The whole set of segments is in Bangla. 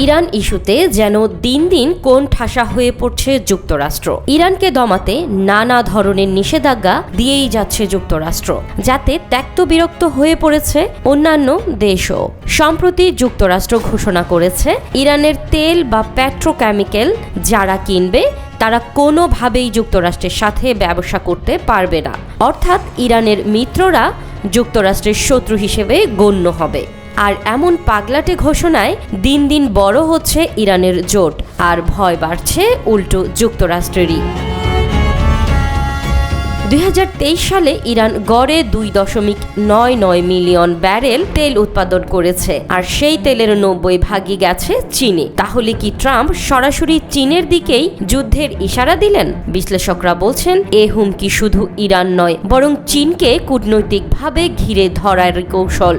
ইরান ইস্যুতে যেন দিন দিন কোণ ঠাসা হয়ে পড়ছে যুক্তরাষ্ট্র। ইরানকে দমাতে নানা ধরনের নিষেধাজ্ঞা দিয়েই যাচ্ছে যুক্তরাষ্ট্র, যাতে ত্যক্ত বিরক্ত হয়ে পড়েছে অন্যান্য দেশও। সম্প্রতি যুক্তরাষ্ট্র ঘোষণা করেছে ইরানের তেল বা পেট্রোকেমিক্যাল যারা কিনবে তারা কোনোভাবেই যুক্তরাষ্ট্রের সাথে ব্যবসা করতে পারবে না। অর্থাৎ ইরানের মিত্ররা যুক্তরাষ্ট্রের শত্রু হিসেবে গণ্য হবে। আর এমন পাগলাটে ঘোষণায় দিন দিন বড় হচ্ছে ইরানের জোট, আর ভয় বাড়ছে উল্টো যুক্তরাষ্ট্রেরই। 2023 সালে ইরান গড়ে 2.99 মিলিয়ন ব্যারেল তেল উৎপাদন করেছে, আর সেই তেলের 90% গেছে চীনে। তাহলে কি ট্রাম্প সরাসরি চীনের দিকেই যুদ্ধের ইশারা দিলেন? বিশ্লেষকরা বলছেন এ হুমকি শুধু ইরান নয়, বরং চীনকে কূটনৈতিকভাবে ঘিরে ধরার কৌশল।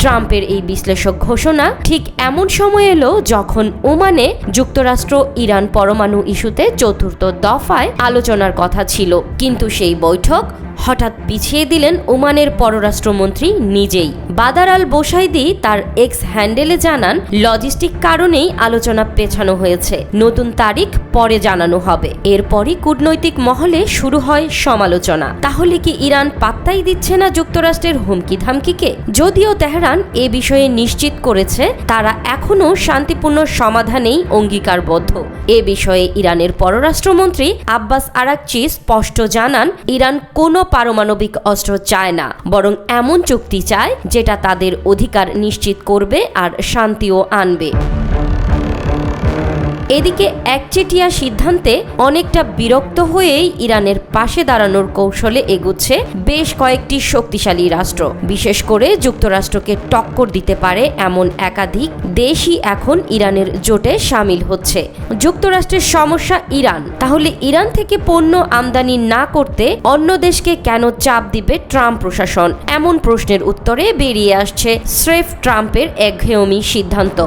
ট্রাম্পের এই বিশ্লেষক ঘোষণা ঠিক এমন সময় এলো যখন ওমানে যুক্তরাষ্ট্র ইরান পরমাণু ইস্যুতে চতুর্থ দফায় আলোচনার কথা ছিল, কিন্তু সেই বৈঠক হঠাৎ পিছিয়ে দিলেন ওমানের পররাষ্ট্রমন্ত্রী নিজেই। বাদার আল বোসাইদি তার এক্স হ্যান্ডেলে জানান, লজিস্টিক কারণেই আলোচনা পেছানো হয়েছে, নতুন তারিখ পরে জানানো হবে। এরপরই কূটনৈতিক মহলে শুরু হয় সমালোচনা। তাহলে কি ইরান পাত্তাই দিচ্ছে না যুক্তরাষ্ট্রের হুমকি ধামকিকে? যদিও তেহরান এ বিষয়ে নিশ্চিত করেছে তারা এখনও শান্তিপূর্ণ সমাধানেই অঙ্গীকারবদ্ধ। এ বিষয়ে ইরানের পররাষ্ট্রমন্ত্রী আব্বাস আরাকচি স্পষ্ট জানান, ইরান কোনো পারমাণবিক অস্ত্র চায় না, বরং এমন চুক্তি চায় যেটা তাদের অধিকার নিশ্চিত করবে আর শান্তিও আনবে। এদিকে একচেটিয়া সিদ্ধান্তে অনেকটা বিরক্ত হয়েই ইরানের পাশে দাঁড়ানোর কৌশলে এগুচ্ছে বেশ কয়েকটি শক্তিশালী রাষ্ট্র। বিশেষ করে যুক্তরাষ্ট্রকে টক্কর দিতে পারে এমন একাধিক দেশই এখন ইরানের জোটে সামিল হচ্ছে। যুক্তরাষ্ট্রের সমস্যা ইরান, তাহলে ইরান থেকে পণ্য আমদানি না করতে অন্য দেশকে কেন চাপ দিবে ট্রাম্প প্রশাসন? এমন প্রশ্নের উত্তরে বেরিয়ে আসছে স্রেফ ট্রাম্পের একঘেয়েমি সিদ্ধান্ত।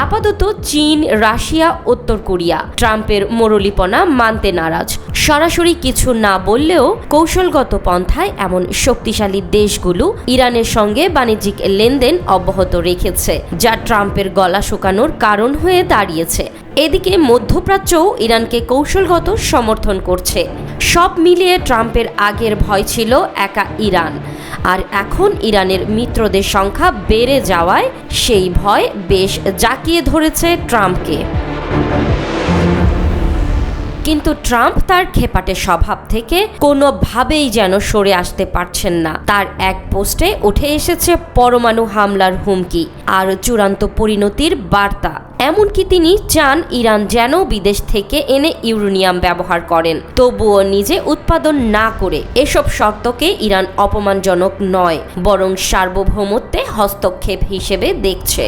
আপাতত চীন, রাশিয়া, উত্তর কোরিয়া ট্রাম্পের মোরলীপনা মানতে নারাজ। সরাসরি কিছু না বললেও কৌশলগত পন্থায় এমন শক্তিশালী দেশগুলো ইরানের সঙ্গে বাণিজ্যিক লেনদেন অব্যাহত রেখেছে, যা ট্রাম্পের গলা শুকানোর কারণ হয়ে দাঁড়িয়েছে। এদিকে মধ্যপ্রাচ্যও ইরানকে কৌশলগত সমর্থন করছে। সব মিলিয়ে ট্রাম্পের আগের ভয় ছিল একা ইরান, আর এখন ইরানের মিত্রদের সংখ্যা বেড়ে যাওয়ায় সেই ভয় বেশ জাঁকিয়ে ধরেছে ট্রাম্পকে। কিন্তু ট্রাম্প তার খেপাটে স্বভাব থেকে কোনোভাবেই যেন সরে আসতে পারছেন না। তার এক পোস্টে উঠে এসেছে পরমাণু হামলার হুমকি আর চূড়ান্ত পরিণতির বার্তা। এমনকি তিনি চান ইরান যেন বিদেশ থেকে এনে ইউরেনিয়াম ব্যবহার করেন, তবুও নিজে উৎপাদন না করে। এসব শর্তকে ইরান অপমানজনক নয়, বরং সার্বভৌমত্বে হস্তক্ষেপ হিসেবে দেখছে।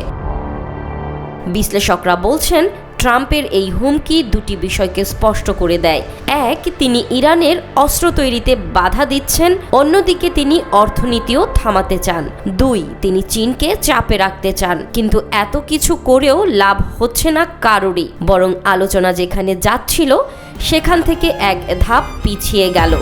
বিশ্লেষকরা বলছেন, ট্রাম্পের এই হুমকি দুটি বিষয়কে স্পষ্ট করে দেয়। এক, তিনি ইরানের অস্ত্র তৈরিতে বাধা দিচ্ছেন, অন্যদিকে তিনি অর্থনীতিও থামাতে চান। দুই, তিনি চীনকে চাপে রাখতে চান। কিন্তু এত কিছু করেও লাভ হচ্ছে না কারোরই, বরং আলোচনা যেখানে যাচ্ছিল সেখান থেকে এক ধাপ পিছিয়ে গেল।